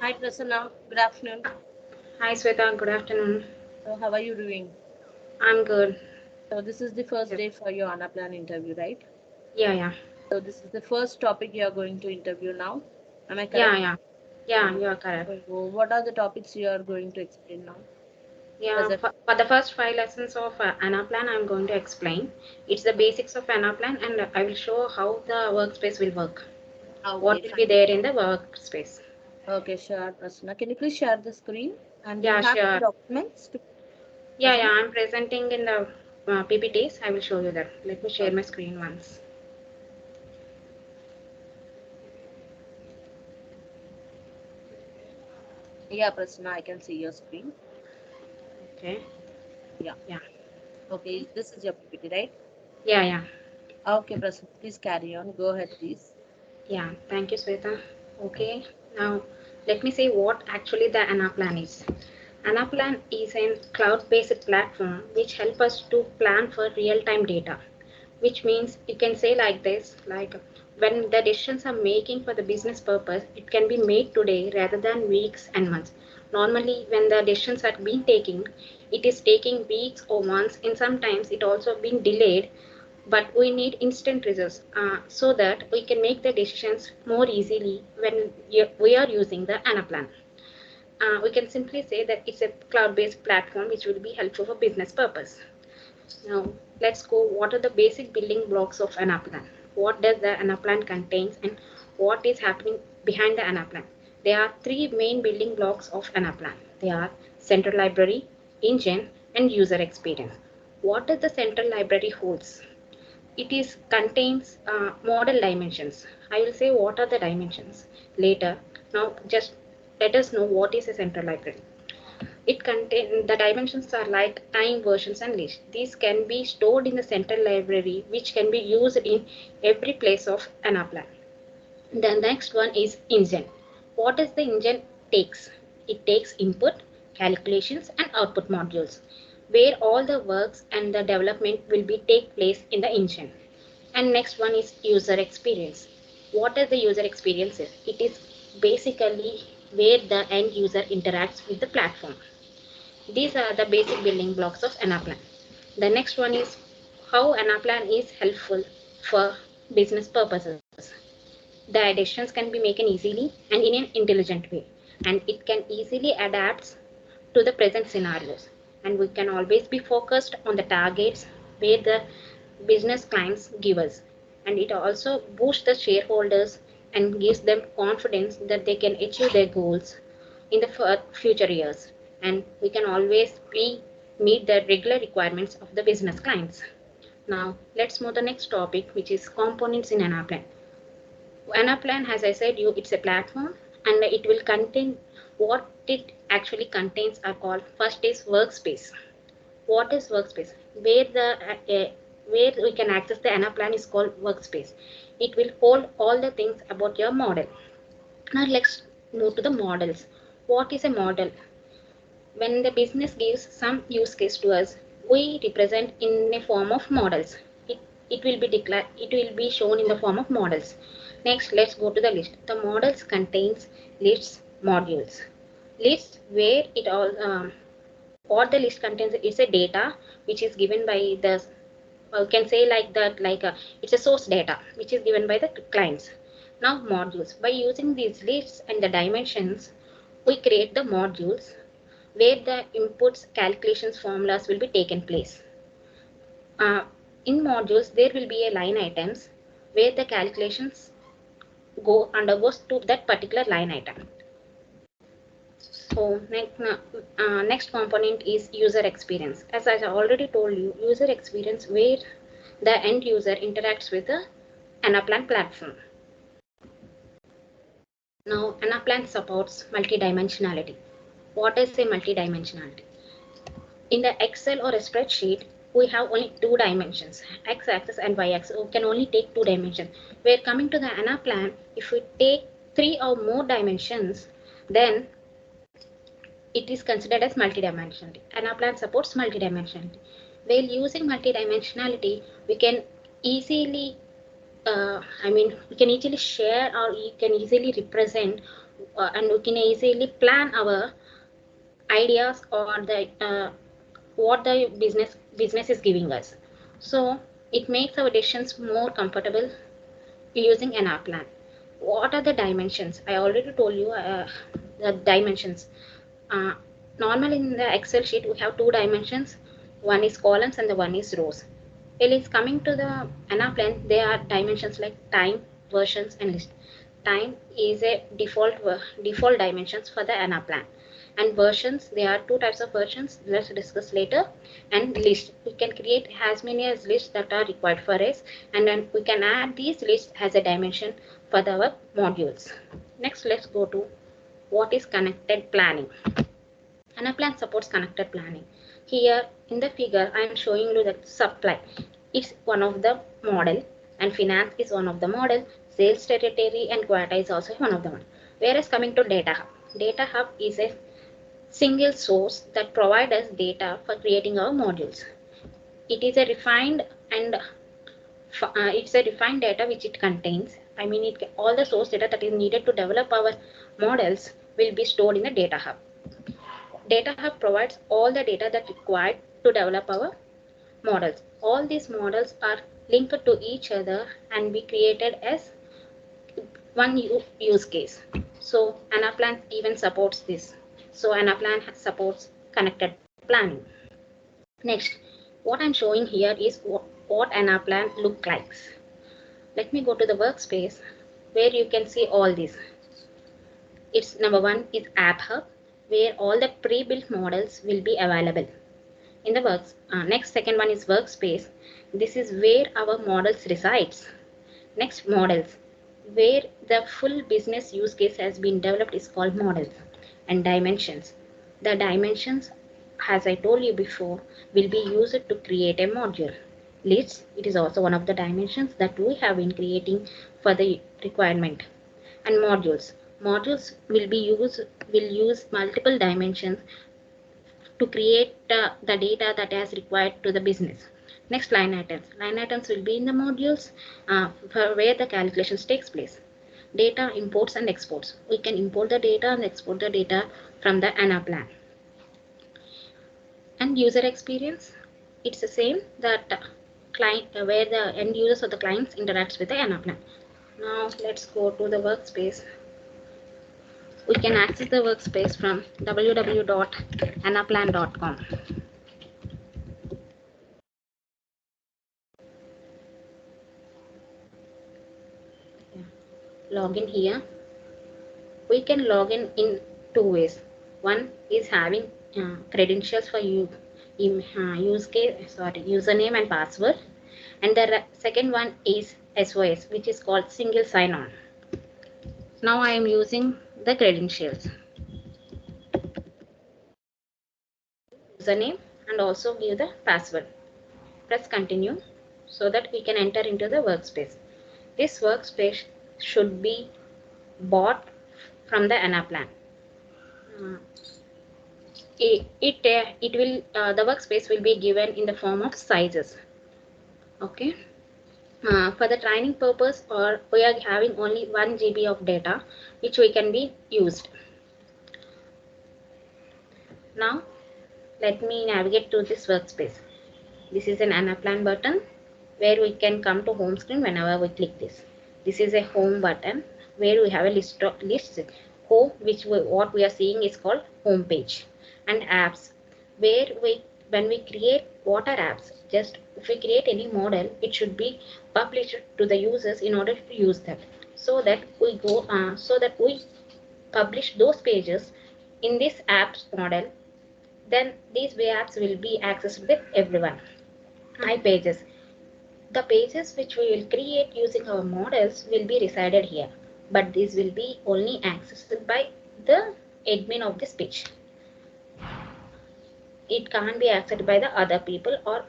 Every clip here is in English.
Hi Prasanna, good afternoon. Hi Sweta, good afternoon. So how are you doing? I'm good. So this is the first Yep. day for your Anaplan interview, right? Yeah. So this is the first topic you are going to interview now. Am I Yeah, correct? yeah. Yeah, Uh, you are correct. so what are the topics you are going to explain now? Yeah, Present. for the first 5 lessons of Anaplan, I'm going to explain. It's the basics of Anaplan and I will show how the workspace will work. Okay, What will be fine. there in the workspace. Okay, sure, Prasanna. Can you please share the screen? And do you Yeah, have sure. any documents to Yeah, present? I'm presenting in the PPTs. I will show you that. Let me share Okay. my screen once. Yeah, Prasanna, I can see your screen. Okay. Yeah. Yeah. Okay, this is your PPT, right? Yeah. Okay, Prasanna, please carry on. Go ahead, please. Yeah. Thank you, Sweta. Okay. Now, let me say what actually the Anaplan is. Anaplan is a cloud-based platform which helps us to plan for real-time data, which means you can say like this, like when the decisions are making for the business purpose, it can be made today rather than weeks and months. Normally, when the decisions are being taken, it is taking weeks or months, and sometimes it also being delayed. But we need instant results so that we can make the decisions more easily when we are using the Anaplan. We can simply say that it's a cloud-based platform which will be helpful for business purpose. Now, let's go. What are the basic building blocks of Anaplan? What does the Anaplan contains and what is happening behind the Anaplan? There are three main building blocks of Anaplan. They are central library, engine, and user experience. What does the central library holds? It is contains model dimensions. I will say what are the dimensions later. Now, just let us know what is a central library. It contain the dimensions are like time, versions, and list. These can be stored in the central library, which can be used in every place of an applet. The next one is engine. What does the engine takes? It takes input, calculations, and output modules, where all the works and the development will be take place in the engine. And next one is user experience. What is the user experience? It is basically where the end user interacts with the platform. These are the basic building blocks of Anaplan. The next one is how Anaplan is helpful for business purposes. The additions can be made easily and in an intelligent way, and it can easily adapt to the present scenarios. And we can always be focused on the targets where the business clients give us. And it also boosts the shareholders and gives them confidence that they can achieve their goals in the future years. And we can always be meet the regular requirements of the business clients. Now let's move to the next topic, which is components in Anaplan. Anaplan, as I said, it's a platform and it will contain what it actually contains are called. First is workspace. What is workspace? Where we can access the Anaplan is called workspace. It will hold all the things about your model. Now let's move to the models. What is a model? When the business gives some use case to us, we represent in a form of models. it, it will be declared, it will be shown in the form of models. Next, let's go to the list. The models contains lists modules. Lists where it all what the list contains is a data which is given by the can say like that, like it's a source data which is given by the clients. Now modules, by using these lists and the dimensions, we create the modules where the inputs, calculations, formulas will be taken place. Uh, in modules, there will be a line items where the calculations go undergoes to that particular line item. So next component is user experience. As I already told you, user experience where the end user interacts with the Anaplan platform. Now Anaplan supports multidimensionality. What is a multidimensionality? In the Excel or a spreadsheet, we have only two dimensions, x-axis and y-axis. We can only take two dimensions. Where coming to the Anaplan, if we take three or more dimensions, then it is considered as multidimensionality. Anaplan supports multidimensionality. While using multidimensionality, we can easily, we can easily share or you can easily represent and we can easily plan our ideas or the what the business is giving us. So it makes our decisions more comfortable using an app plan. What are the dimensions? I already told you the dimensions. uh, Normally in the Excel sheet we have two dimensions, one is columns and the one is rows. Well, it's coming to the Anaplan, there are dimensions like time, versions and list. Time is a default dimensions for the Anaplan, and versions, there are two types of versions, let's discuss later. And list, we can create as many as lists that are required for us, and then we can add these lists as a dimension for our modules. Next, let's go to what is connected planning. Anaplan supports connected planning. Here in the figure, I am showing you that supply is one of the model, and finance is one of the model, sales territory and quota is also one of the model. Whereas coming to data hub, data hub is a single source that provides us data for creating our modules. It is a refined and it's a refined data which it contains. I mean, all the source data that is needed to develop our models will be stored in the data hub. Data Hub provides all the data that required to develop our models. All these models are linked to each other and be created as one use case. So Anaplan even supports this. So Anaplan supports connected planning. Next, what I'm showing here is what Anaplan look like. Let me go to the workspace where you can see all these. It's number one is App Hub, where all the pre-built models will be available in the next, second one is Workspace. This is where our models resides. Next, models, where the full business use case has been developed, is called models. And dimensions, the dimensions, as I told you before, will be used to create a module. Lists, it is also one of the dimensions that we have been creating for the requirement. And modules will use multiple dimensions to create the data that is required to the business. Next, line items. Line items will be in the modules for where the calculations takes place. Data imports and exports. We can import the data and export the data from the Anaplan. And user experience, it's the same that client where the end users or the clients interacts with the Anaplan. Now let's go to the workspace. We can access the workspace from www.anaplan.com. Login here. We can log in two ways. One is having credentials for you, username and password, and the second one is SOS, which is called single sign-on. Now I am using the credentials, username, and also give the password. Press continue so that we can enter into the workspace. This workspace should be bought from the Anaplan. The workspace will be given in the form of sizes. Okay. For the training purpose, or we are having only 1 GB of data which we can be used. Now let me navigate to this workspace. This is an Anaplan button where we can come to home screen whenever we click this. This is a home button where we have a list of lists. Home, what we are seeing is called home page. And apps, where when we create what are apps, just if we create any model, it should be published to the users in order to use them. So that we publish those pages in this apps model, then these apps will be accessed by everyone. My pages, the pages which we will create using our models will be resided here, but these will be only accessed by the admin of this page. It can't be accessed by the other people, or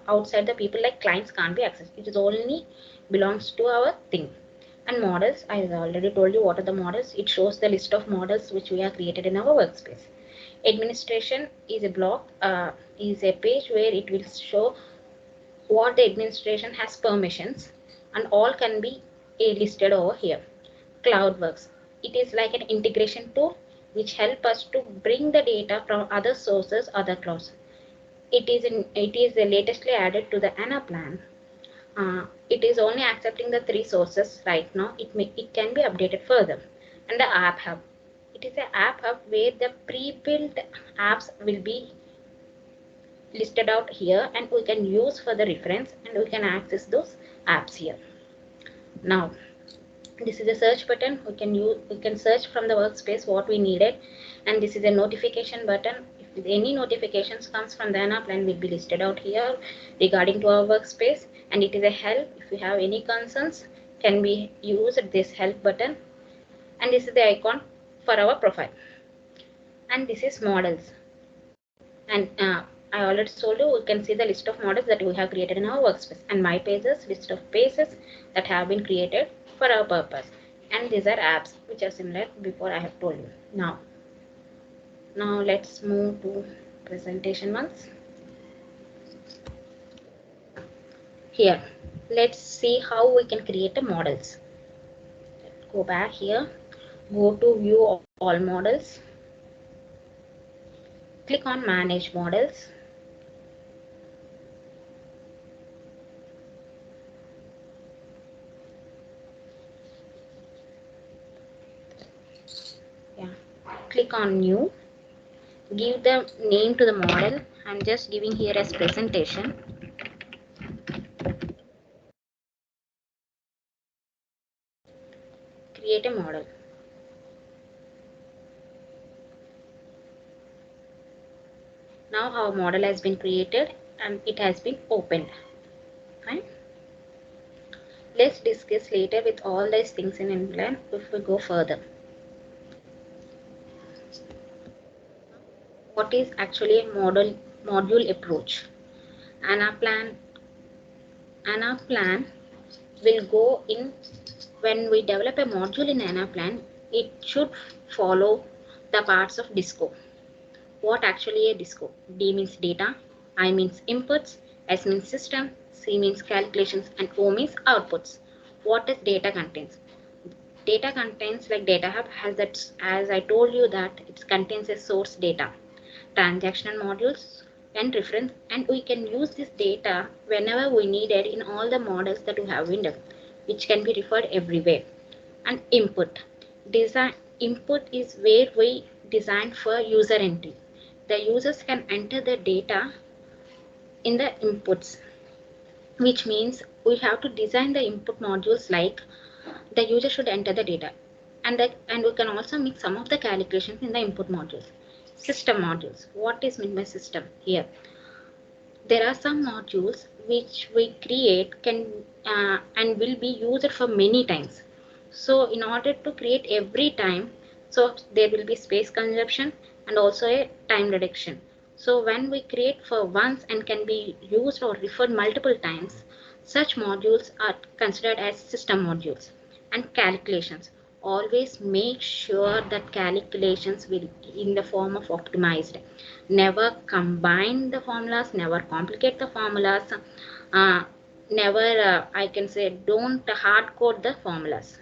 outside the people like clients can't be accessed. It is only belongs to our thing. And models, I already told you what are the models. It shows the list of models which we have created in our workspace. Administration is a block, is a page where it will show what the administration has permissions, and all can be listed over here. CloudWorks, it is like an integration tool which help us to bring the data from other sources, other clouds. It is latestly added to the Anaplan. It is only accepting the 3 sources right now. It can be updated further. And the app hub. It is an app hub where the pre-built apps will be listed out here, and we can use for the reference, and we can access those apps here. Now, this is a search button. We can search from the workspace what we needed, and this is a notification button. If any notifications comes from the Anaplan will be listed out here regarding to our workspace, and it is a help. If you have any concerns, can be used this help button, and this is the icon for our profile, and this is models. And I already told you, we can see the list of models that we have created in our workspace, and my pages, list of pages that have been created for our purpose. And these are apps which are similar before I have told you. Now let's move to presentation ones. Here, let's see how we can create the models. Go back here, go to view all models, click on manage models. Yeah, click on new, give the name to the model. I'm just giving here as presentation. Create a model. Now our model has been created and it has been opened. Fine. Let's discuss later with all these things in Anaplan if we go further. What is actually a module approach? Anaplan will go in when we develop a module in Anaplan, it should follow the parts of DISCO. What actually a DISCO? D means data, I means inputs, S means system, C means calculations, and O means outputs. What does data contains? Data contains, like data hub has that, as I told you, that it contains a source data, transactional modules, and reference, and we can use this data whenever we need it in all the models that we have in developed, which can be referred everywhere. And input is where we design for user entry. The users can enter the data in the inputs, which means we have to design the input modules like the user should enter the data, and we can also make some of the calculations in the input modules. System modules. What is meant by system here? There are some modules which we create and will be used for many times. So in order to create every time, so there will be space consumption and also a time reduction. So when we create for once and can be used or referred multiple times, such modules are considered as system modules. And calculations. Always make sure that calculations will be in the form of optimized. Never combine the formulas, never complicate the formulas, never, I can say, don't hard code the formulas.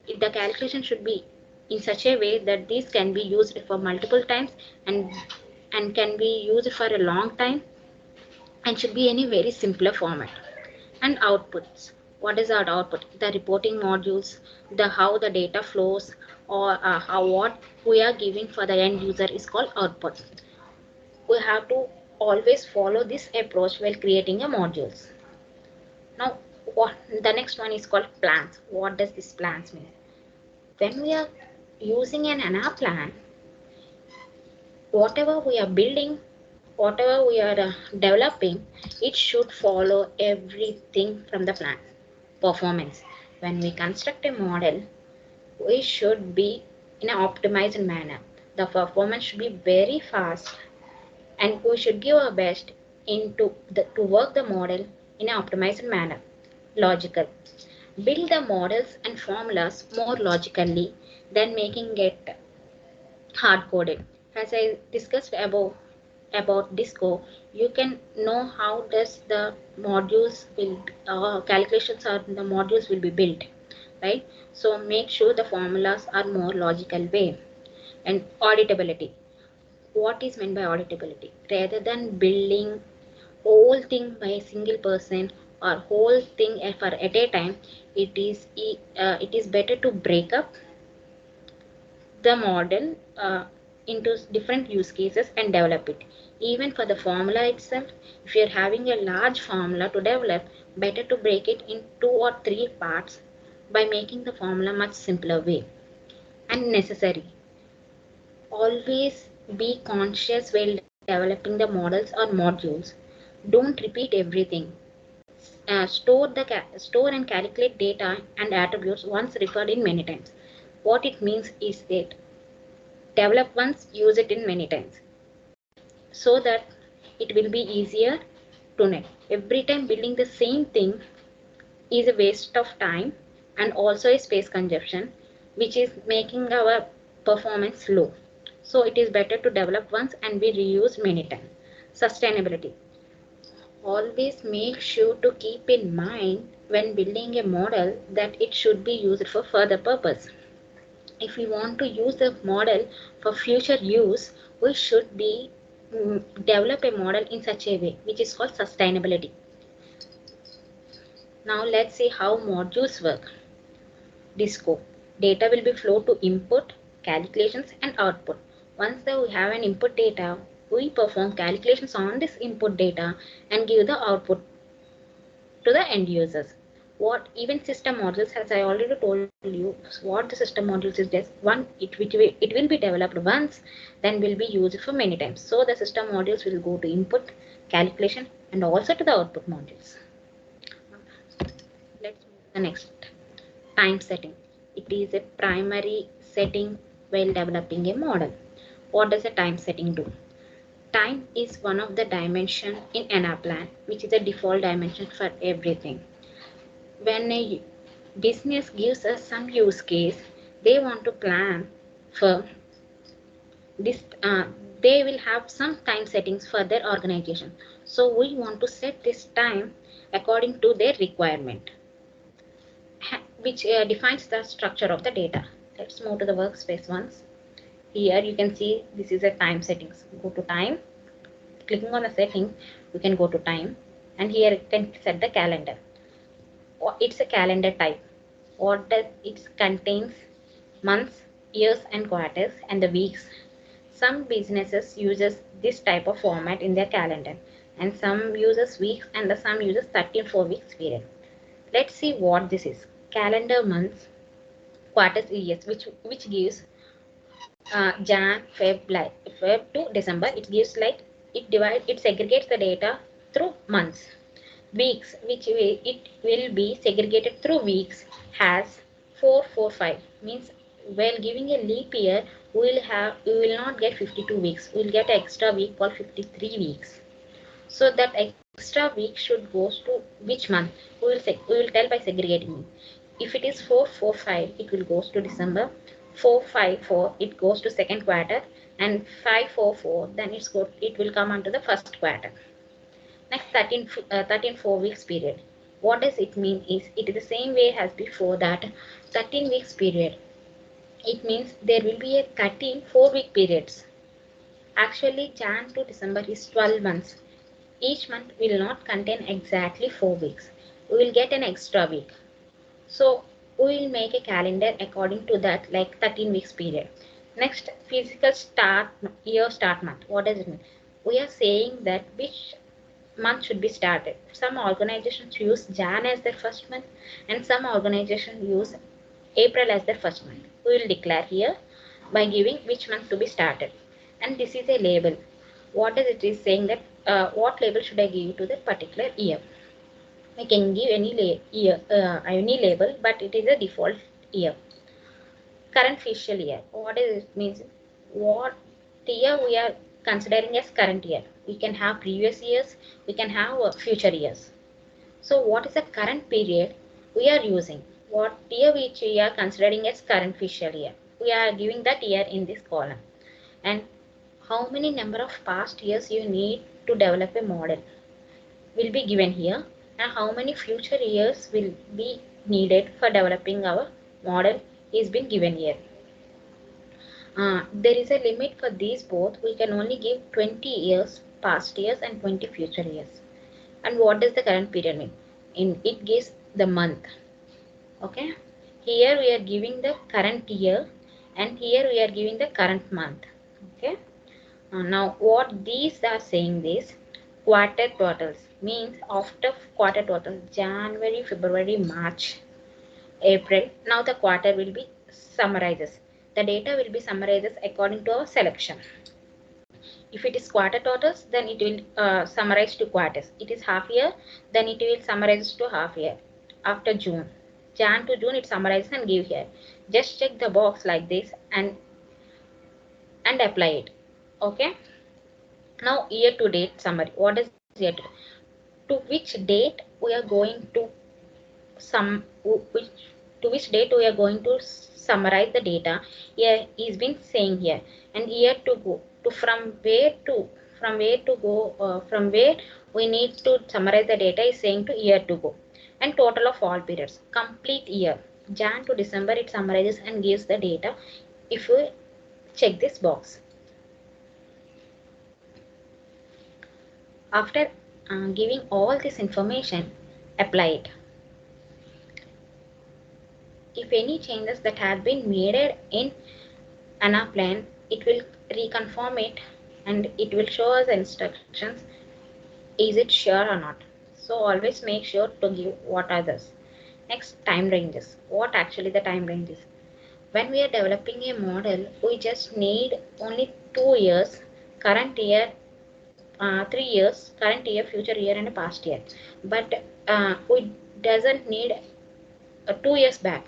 The calculation should be in such a way that these can be used for multiple times and can be used for a long time and should be in a very simpler format. And outputs. What is our output? The reporting modules, the how the data flows, or how what we are giving for the end user is called output. We have to always follow this approach while creating a modules. Now, what the next one is called plans. What does this plans mean? When we are using an Anaplan, whatever we are building, whatever we are developing, it should follow everything from the plan. Performance. When we construct a model, we should be in an optimized manner. The performance should be very fast, and we should give our best to work the model in an optimized manner. Logical. Build the models and formulas more logically than making it hard coded. As I discussed about DISCO, you can know how does the modules will calculations or the modules will be built. right? So make sure the formulas are more logical way. And auditability. What is meant by auditability? Rather than building whole thing by a single person or whole thing for at a time, it is better to break up the model into different use cases and develop it. Even for the formula itself, if you're having a large formula to develop, better to break it in 2 or 3 parts by making the formula much simpler way. And necessary, always be conscious while developing the models or modules. Don't repeat everything. Store and calculate data and attributes once referred in many times. What it means is that develop once, use it in many times, so that it will be easier to net. Every time building the same thing is a waste of time and also a space consumption, which is making our performance low. So it is better to develop once and be reused many times. Sustainability. Always make sure to keep in mind when building a model that it should be used for further purpose. If we want to use the model for future use, we should be develop a model in such a way, which is called sustainability. Now let's see how modules work. Disco. Data will be flowed to input, calculations and output. Once we have an input data, we perform calculations on this input data and give the output to the end users. What even system modules, as I already told you, what the system modules is just one, it will be developed once, then will be used for many times. So the system modules will go to input, calculation and also to the output modules. Let's move to the next. Time setting. It is a primary setting while developing a model. What does a time setting do? Time is one of the dimension in Anaplan, which is a default dimension for everything. When a business gives us some use case, they want to plan for this, they will have some time settings for their organization. So we want to set this time according to their requirement, which defines the structure of the data. Let's move to the workspace once. Here you can see this is a time settings. Go to time, clicking on the setting, you can go to time, and here you can set the calendar. It's a calendar type. What does it contains? Months, years and quarters and the weeks. Some businesses uses this type of format in their calendar, and some uses weeks and some uses 34 weeks period. Let's see what this is. Calendar months, quarters, years, which gives Jan, Feb to December. It gives like it segregates the data through months. Weeks, it will be segregated through weeks, has 445, means while giving a leap year we will not get 52 weeks, we will get an extra week for 53 weeks. So that extra week should goes to which month? We will tell by segregating it. If it is 445, it will goes to December. 454, it goes to second quarter, and 544, then it will come onto the first quarter. Next 13 4 weeks period. What does it mean is it is the same way as before, that 13 weeks period. It means there will be a 13 4-week periods. Actually Jan to December is 12 months. Each month will not contain exactly 4 weeks. We will get an extra week. So we will make a calendar according to that, like 13 weeks period. Next, physical start month. What does it mean? We are saying that which month should be started. Some organizations use Jan as their first month, and some organizations use April as their first month. We will declare here by giving which month to be started. And this is a label. What does it is saying that what label should I give to that particular year? I can give any label, but it is a default year. Current fiscal year. What does it mean? What year we are considering as current year? We can have previous years, we can have future years. So what is the current period we are using? What year which we are considering as current fiscal year? We are giving that year in this column. And how many number of past years you need to develop a model will be given here. and how many future years will be needed for developing our model is been given here. There is a limit for these both. We can only give 20 years past years and 20 future years. And what does the current period mean? In it gives the month. Okay, here we are giving the current year and here we are giving the current month. Okay, now what these are saying is quarter totals means after quarter total January, February, March, April. Now the quarter will be summarizes. The data will be summarizes according to our selection. If it is quarter totals, then it will summarize to quarters. It is half year, then it will summarize to half year. After June, Jan to June, it summarizes and give here. Just check the box like this and apply it. Okay. Now year to date summary. What is year to which date we are going to which to which date we are going to summarize the data? Here is been saying here, and year to go to from where we need to summarize the data is saying to year to go, and total of all periods, complete year Jan to December, it summarizes and gives the data. If we check this box, after giving all this information, apply it. If any changes that have been made in Anaplan, it will reconfirm it and it will show us instructions. Is it sure or not? So always make sure to give what are those. Next, time ranges. What actually the time ranges? When we are developing a model, we just need only 2 years, current year, 3 years, current year, future year, and past year. But we doesn't need 2 years back.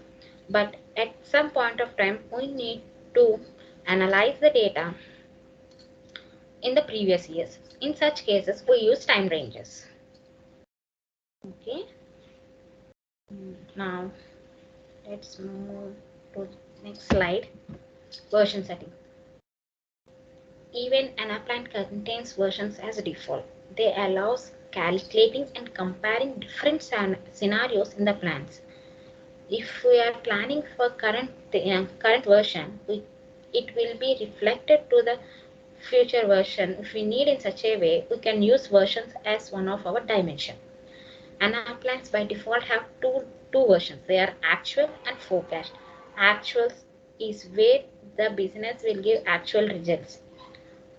But at some point of time, we need to analyze the data in the previous years. In such cases, we use time ranges. Okay. Now, let's move to next slide. Version setting. Even Anaplan contains versions as default. They allows calculating and comparing different scenarios in the plans. If we are planning for current version, it will be reflected to the future version. If we need in such a way, we can use versions as one of our dimension. Anaplans by default have two versions. They are actual and forecast. Actuals is where the business will give actual results.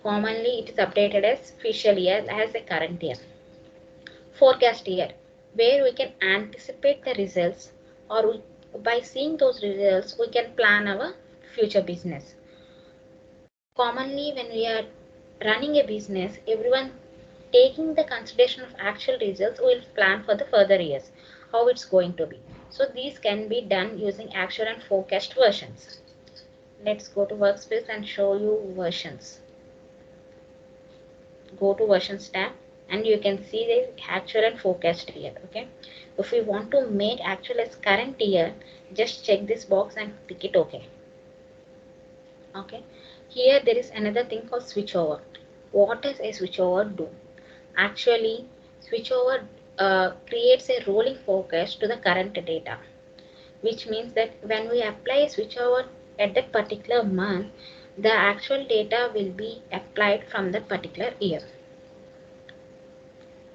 Commonly, it is updated as official year as a current year. Forecast year, where we can anticipate the results, or by seeing those results, we can plan our future business. Commonly, when we are running a business, everyone taking the consideration of actual results will plan for the further years, how it's going to be. So these can be done using actual and forecast versions. Let's go to Workspace and show you versions. Go to versions tab and you can see the actual and forecast here. Okay, if we want to make actual as current year, just check this box and click it OK. Okay, here there is another thing called switchover. What does a switchover do? Actually, switchover creates a rolling forecast to the current data, which means that when we apply a switchover at that particular month, the actual data will be applied from that particular year.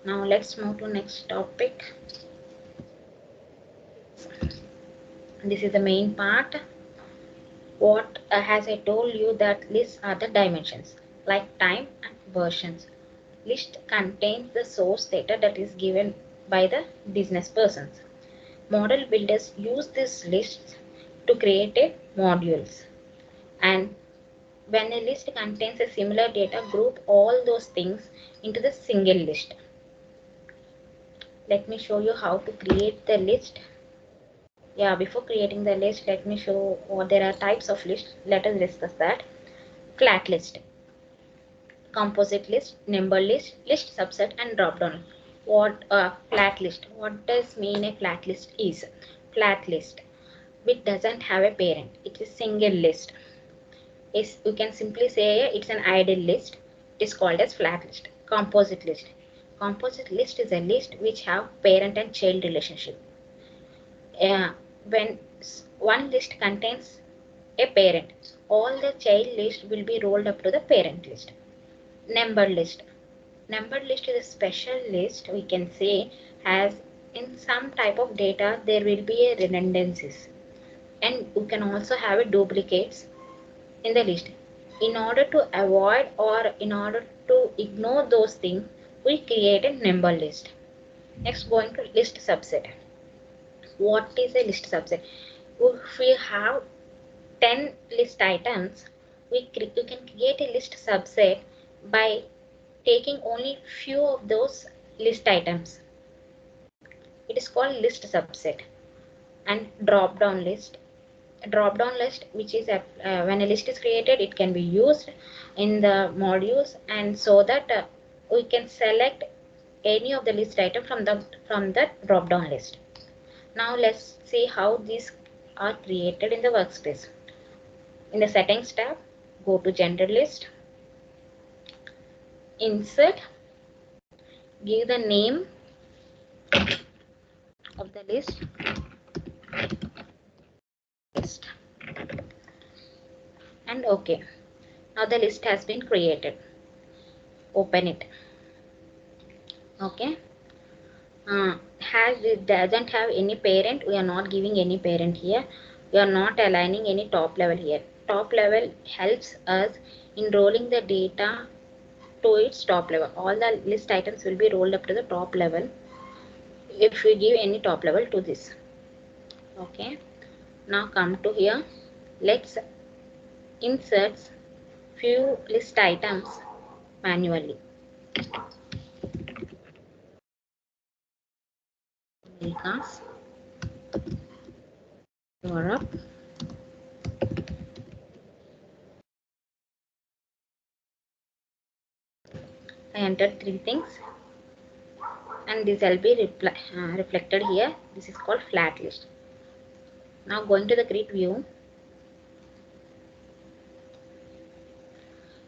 Now let's move to next topic. This is the main part. What as I told you that lists are the dimensions like time and versions. List contains the source data that is given by the business persons. Model builders use these lists to create a modules, and when a list contains a similar data, group all those things into the single list. Let me show you how to create the list. Yeah, before creating the list, let me show what there are types of lists. Let us discuss that. Flat list, composite list, number list, list subset, and drop down. What flat list? What does mean a flat list is? Flat list which doesn't have a parent. It is single list. You can simply say it's an idle list. It is called as flat list. Composite list, Composite list is a list which have parent and child relationship. When one list contains a parent, all the child list will be rolled up to the parent list. Numbered list. Numbered list is a special list, we can say, as in some type of data there will be a redundancies, and we can also have a duplicates in the list. In order to avoid or in order to ignore those things, we create a numbered list. Next, going to list subset. What is a list subset? If we have 10 list items, we can create a list subset by taking only few of those list items. It is called list subset. And drop down list. A drop down list, which is when a list is created, it can be used in the modules, and so that we can select any of the list item from the drop down list. Now let's see how these are created in the workspace. In the settings tab, go to general list, insert, give the name of the list, and OK. Now the list has been created. Open it. OK. Has it doesn't have any parent, we are not giving any parent here. We are not aligning any top level here. Top level helps us in rolling the data to its top level. All the list items will be rolled up to the top level if we give any top level to this. Okay. Now come to here. Let's insert few list items manually. Because Europe, I entered 3 things, and this will be reflected here. This is called flat list. Now going to the grid view,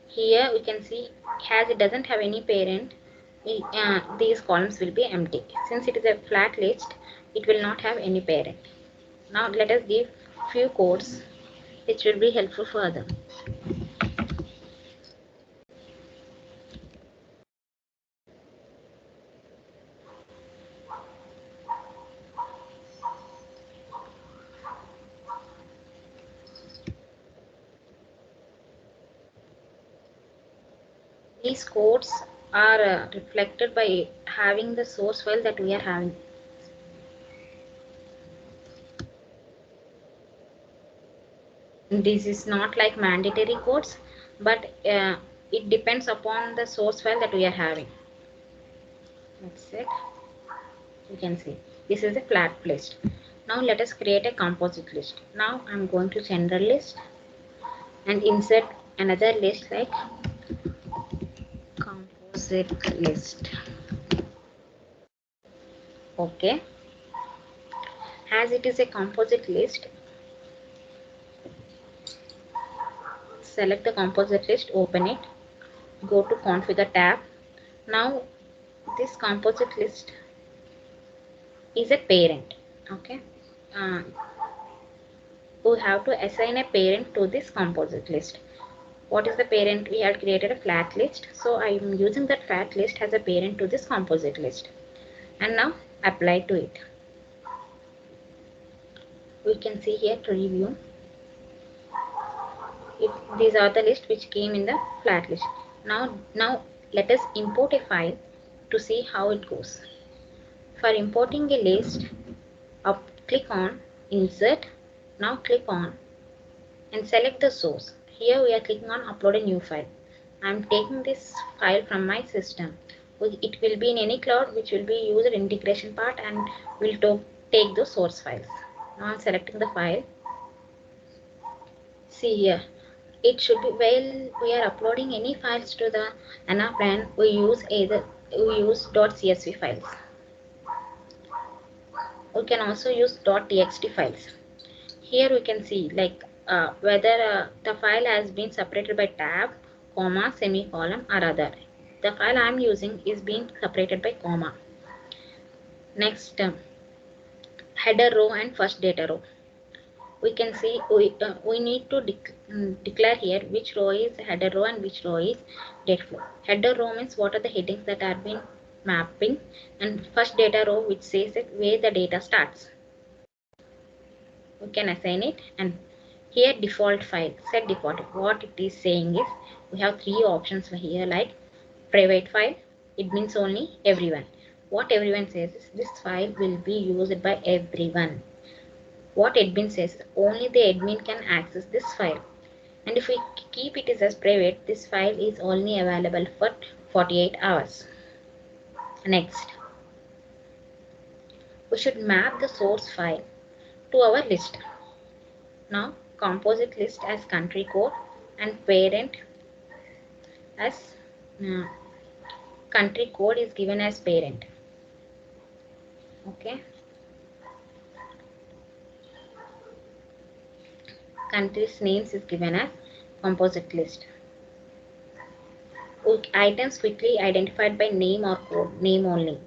here we can see, as it doesn't have any parent, these columns will be empty. Since it is a flat list, it will not have any parent. Now let us give few codes which will be helpful further. These codes are reflected by having the source file that we are having. This is not like mandatory codes, but it depends upon the source file that we are having. That's it. You can see this is a flat list. Now let us create a composite list. Now I'm going to general list and insert another list like composite list. Okay. As it is a composite list, select the composite list, open it, go to configure tab. Now this composite list is a parent. Okay. uh, we have to assign a parent to this composite list. What is the parent? We had created a flat list, so I am using that flat list as a parent to this composite list, and now apply to it. We can see here to review it, these are the list which came in the flat list. Now let us import a file to see how it goes. For importing a list, click on insert. Now click on and select the source. Here we are clicking on upload a new file. I am taking this file from my system. It will be in any cloud which will be user integration part, and will take those source files. Now I am selecting the file. See here, it should be, while we are uploading any files to the Anaplan, we use .csv files. We can also use .txt files. Here we can see like whether the file has been separated by tab, comma, semicolon or other. The file I am using is being separated by comma. Next, header row and first data row. We can see we need to declare here which row is header row and which row is data flow. Header row means what are the headings that are been mapping, and first data row which says it where the data starts. We can assign it, and here default file, set default. What it is saying is we have three options here, like private file, it means only everyone. What everyone says is this file will be used by everyone. What admin says is only the admin can access this file. And if we keep it as private, this file is only available for 48 hours. Next, we should map the source file to our list. Now, composite list as country code and parent as uh, country code is given as parent. Okay. Country's names is given as composite list. Items quickly identified by name or code, name only.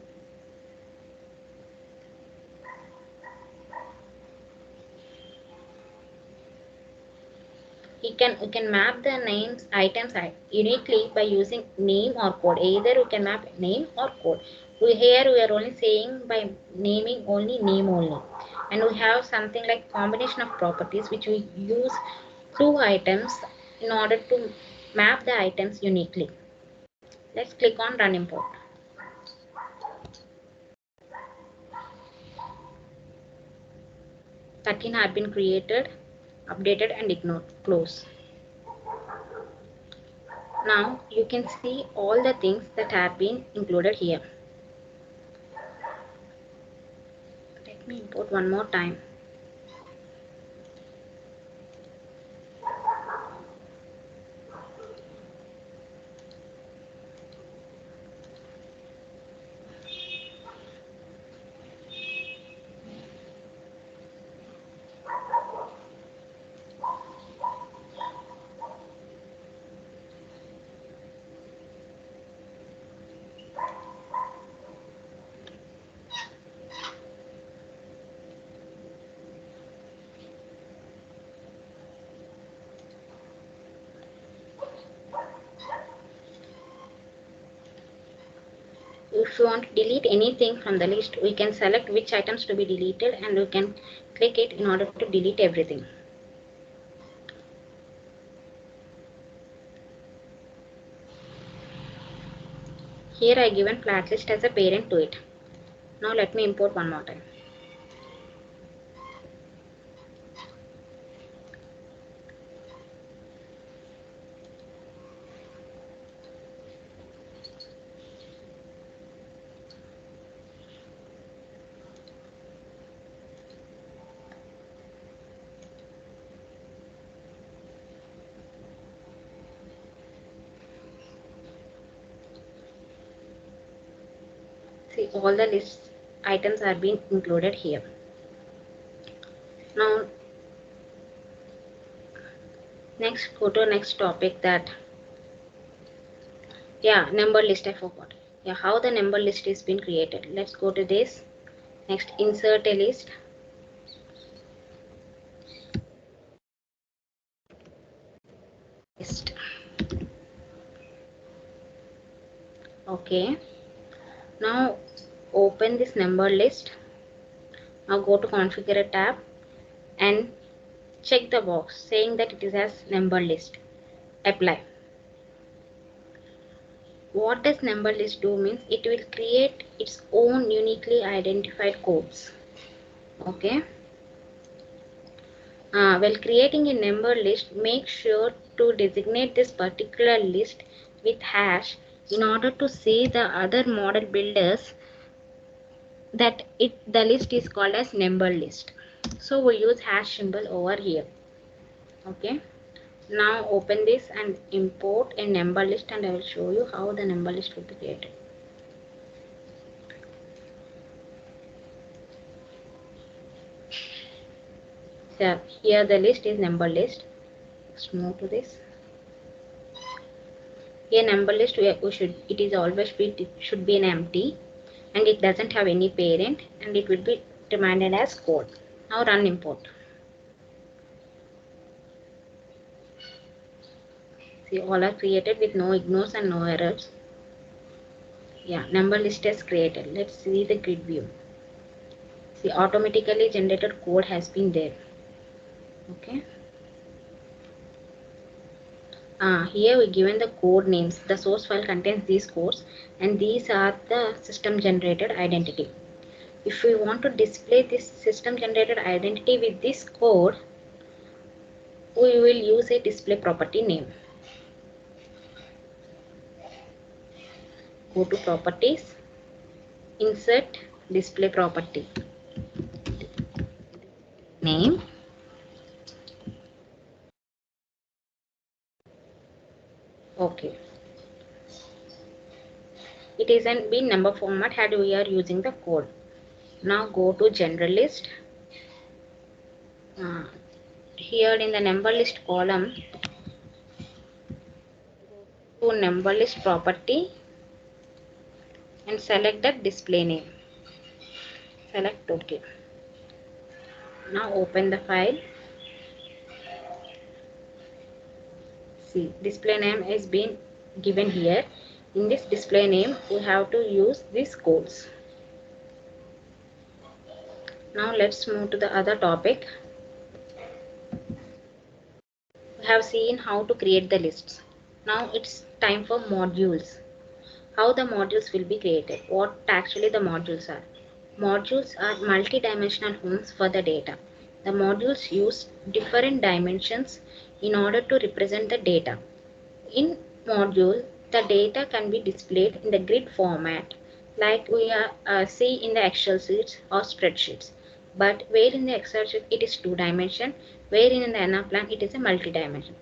We can map the names items uniquely by using name or code. Either we can map name or code. Here we are only saying by naming only name only, and we have something like combination of properties which we use two items in order to map the items uniquely. Let's click on run import. 13 have been created, updated and ignored. Close. Now you can see all the things that have been included here. Let me import one more time. If you want to delete anything from the list, we can select which items to be deleted and we can click it in order to delete everything. Here I given flat list as a parent to it. Now let me import one more time. See, all the list items are being included here. Now next, go to next topic, that number list. I forgot. How the number list is been created. Let's go to this. Next, insert a list. Okay. Now open this number list. Now go to configure tab and check the box saying that it is as number list. Apply. What does number list do means it will create its own uniquely identified codes. Okay. While creating a number list, make sure to designate this particular list with hash in order to say the other model builders that the list is called as number list. So we use hash symbol over here. Okay. Now open this and import a number list, and I will show you how the number list will be created. So here the list is number list. Let's move to this. A number list it is always should be an empty, and it doesn't have any parent, and it will be demanded as code. Now run import. See, all are created with no ignores and no errors. Yeah, number list is created. Let's see the grid view. See, automatically generated code has been there. Okay. Here we given the code names. The source file contains these codes, and these are the system generated identity. If we want to display this system generated identity with this code, we will use a display property name. Go to properties, insert display property name. Okay. It isn't been number format had we are using the code. Now go to generalist. Here in the number list column, go to number list property and select the display name. Select OK. Now open the file. See, display name is being given here. In this display name, we have to use these codes. Now let's move to the other topic. We have seen how to create the lists. Now it's time for modules. How the modules will be created. What actually the modules are. Modules are multi-dimensional homes for the data. The modules use different dimensions in order to represent the data. In module, the data can be displayed in the grid format like we see in the Excel sheets or spreadsheets. But where in the Excel sheet it is 2-dimension, where in the Anaplan it is a multi-dimension.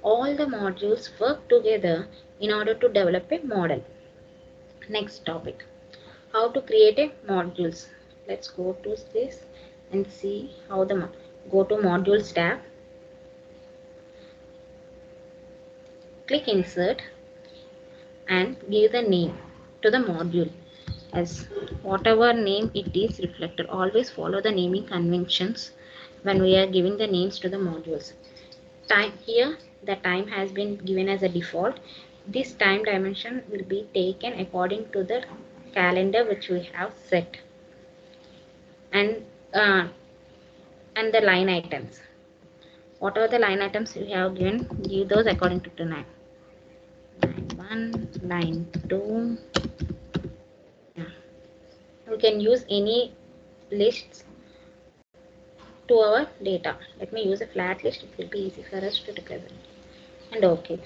All the modules work together in order to develop a model. Next topic. How to create a modules. Let's go to this and see how the go to modules tab. Click insert and give the name to the module as whatever name it is reflected. Always follow the naming conventions when we are giving the names to the modules. Time here, the time has been given as a default. This time dimension will be taken according to the calendar which we have set, and the line items. Whatever the line items you have given, give those according to line 1, line 2. Yeah. We can use any lists to our data. Let me use a flat list. It will be easy for us to represent. And OK.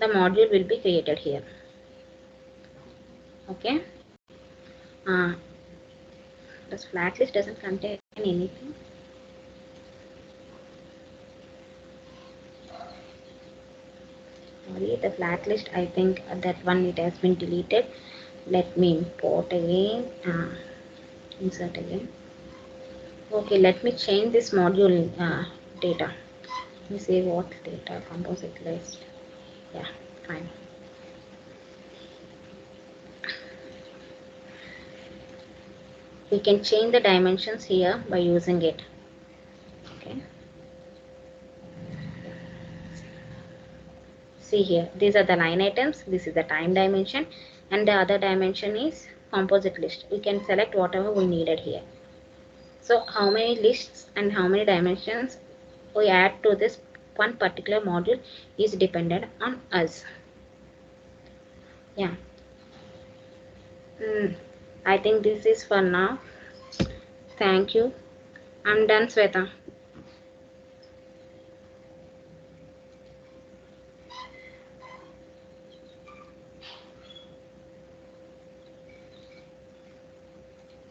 The module will be created here. Okay. This flat list doesn't contain anything. Sorry, the flat list, I think that one it has been deleted. Let me import again, insert again. Okay, let me change this module data. Let me say what data, composite list. Yeah, fine. We can change the dimensions here by using it. Okay. See here, these are the line items. This is the time dimension, and the other dimension is composite list. We can select whatever we needed here. So how many lists and how many dimensions we add to this one particular module is dependent on us. Yeah. I think this is for now. Thank you. I'm done, Sweta.